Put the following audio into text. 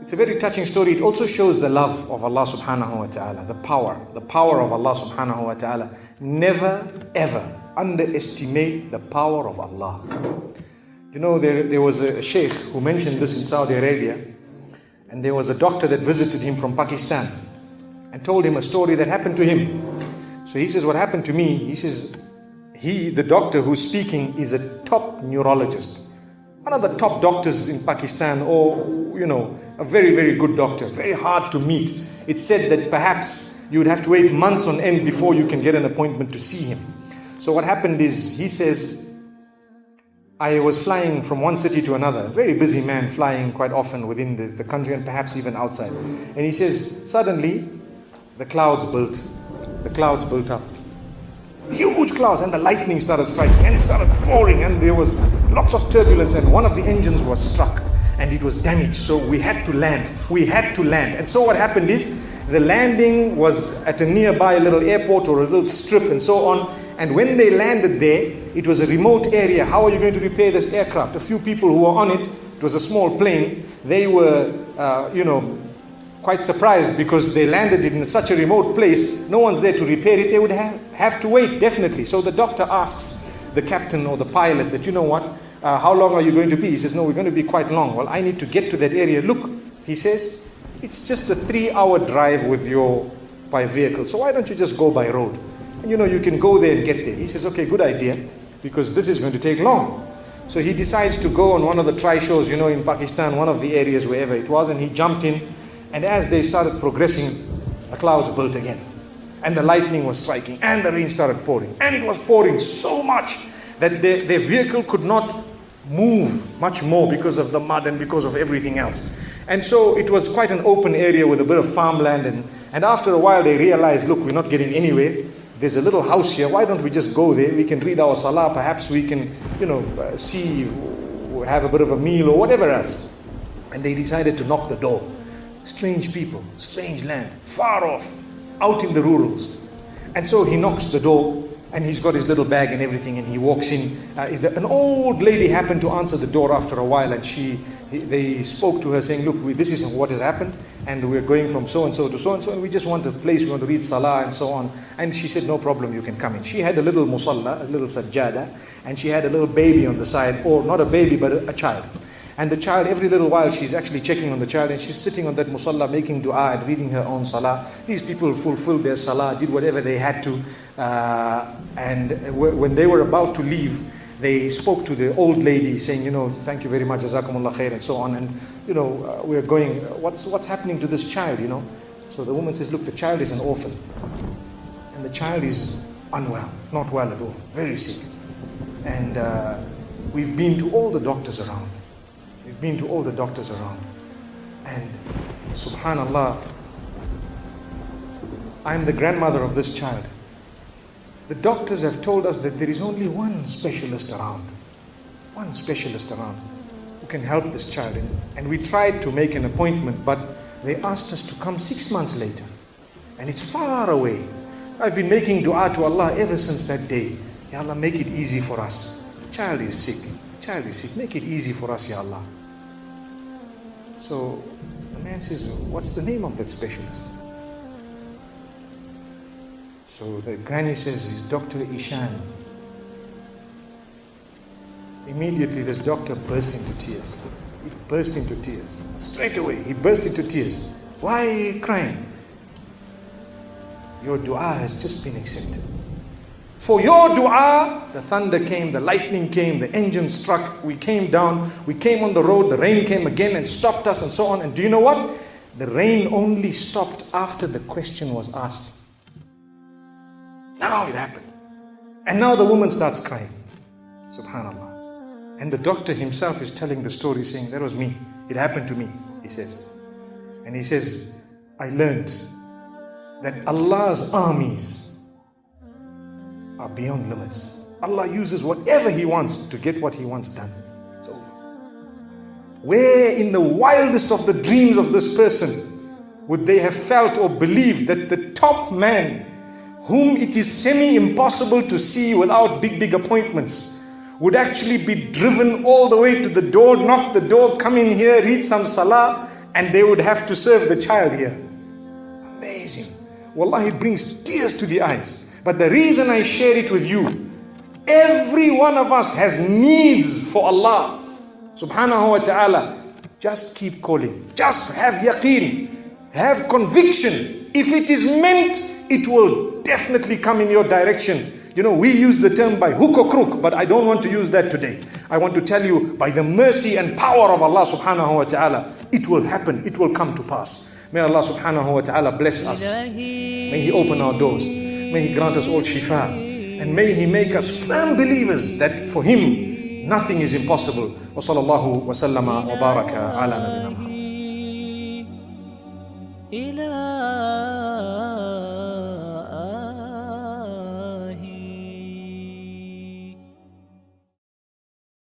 It's a very touching story. It also shows the love of Allah subhanahu wa ta'ala, the power of Allah subhanahu wa ta'ala. Never ever underestimate the power of Allah. You know, there was a sheikh who mentioned this in Saudi Arabia, and there was a doctor that visited him from Pakistan and told him a story that happened to him. So he says, what happened to me? He says, the doctor who's speaking is a top neurologist. One of the top doctors in Pakistan, or, you know, a very, very good doctor, very hard to meet. It's said that perhaps you would have to wait months on end before you can get an appointment to see him. So what happened is, he says, I was flying from one city to another, a very busy man, flying quite often within the country and perhaps even outside. And he says, suddenly, the clouds built up. Huge clouds, and the lightning started striking, and it started pouring, and there was lots of turbulence, and one of the engines was struck and it was damaged. So we had to land. And so what happened is, the landing was at a nearby little airport or a little strip and so on. And when they landed there, it was a remote area. How are you going to repair this aircraft? A few people who were on it, it was a small plane, they were, quite surprised because they landed it in such a remote place. No one's there to repair it. They would have to wait, definitely. So the doctor asks the captain or the pilot that, you know what, how long are you going to be? He says, no, we're going to be quite long. Well, I need to get to that area. Look, he says, it's just a 3-hour drive by vehicle. So why don't you just go by road? And you can go there and get there. He says, okay, good idea, because this is going to take long. So he decides to go on one of the tri-shows, in Pakistan, one of the areas, wherever it was, and he jumped in. And as they started progressing, the clouds built again. And the lightning was striking, and the rain started pouring. And it was pouring so much that their vehicle could not move much more because of the mud and because of everything else. And so it was quite an open area with a bit of farmland. And after a while they realized, look, we're not getting anywhere. There's a little house here. Why don't we just go there? We can read our salah. Perhaps we can, see, have a bit of a meal or whatever else. And they decided to knock the door. Strange people, strange land, far off, out in the rurals. And so he knocks the door, and he's got his little bag and everything, and he walks in. An old lady happened to answer the door after a while, and they spoke to her saying, look, this is what has happened, and we're going from so-and-so to so-and-so, and we just want a place, we want to read salah and so on. And she said, no problem, you can come in. She had a little musalla, a little sajjada, and she had a little baby on the side, or not a baby, but a child. And the child, every little while, she's actually checking on the child, and she's sitting on that musalla, making dua and reading her own salah. These people fulfilled their salah, did whatever they had to. And when they were about to leave, they spoke to the old lady saying, thank you very much, jazakumullah khair, and so on. And, we're going, what's happening to this child, So the woman says, look, the child is an orphan. And the child is unwell, not well at all, very sick. And we've been to all the doctors around. And subhanallah, I'm the grandmother of this child. The doctors have told us that there is only one specialist around who can help this child. And we tried to make an appointment, but they asked us to come 6 months later. And it's far away. I've been making dua to Allah ever since that day. Ya Allah, make it easy for us. The child is sick. Make it easy for us, Ya Allah. So the man says, what's the name of that specialist? So the granny says, it's Dr. Ishan. Immediately this doctor burst into tears. He burst into tears. Straight away, he burst into tears. Why are you crying? Your dua has just been accepted. For your dua, the thunder came, the lightning came, the engine struck, we came down, we came on the road, the rain came again and stopped us and so on. And do you know what? The rain only stopped after the question was asked. Now it happened. And now the woman starts crying. Subhanallah. And the doctor himself is telling the story, saying, that was me. It happened to me, he says. And he says, I learned that Allah's armies are beyond limits. Allah uses whatever He wants to get what He wants done. It's over. Where in the wildest of the dreams of this person would they have felt or believed that the top man, whom it is semi-impossible to see without big appointments, would actually be driven all the way to the door, knock the door, come in here, read some salah, and they would have to serve the child here. Amazing. Wallahi, it brings tears to the eyes. But the reason I share it with you, every one of us has needs for Allah subhanahu wa ta'ala. Just keep calling. Just have yaqeen. Have conviction. If it is meant, it will definitely come in your direction. You know, we use the term by hook or crook, but I don't want to use that today. I want to tell you, by the mercy and power of Allah subhanahu wa ta'ala, it will happen. It will come to pass. May Allah subhanahu wa ta'ala bless us. May He open our doors. May He grant us all shifa. And may He make us firm believers that for Him, nothing is impossible. Wa sallallahu wa sallama wa baraka ala nabina Muhammad.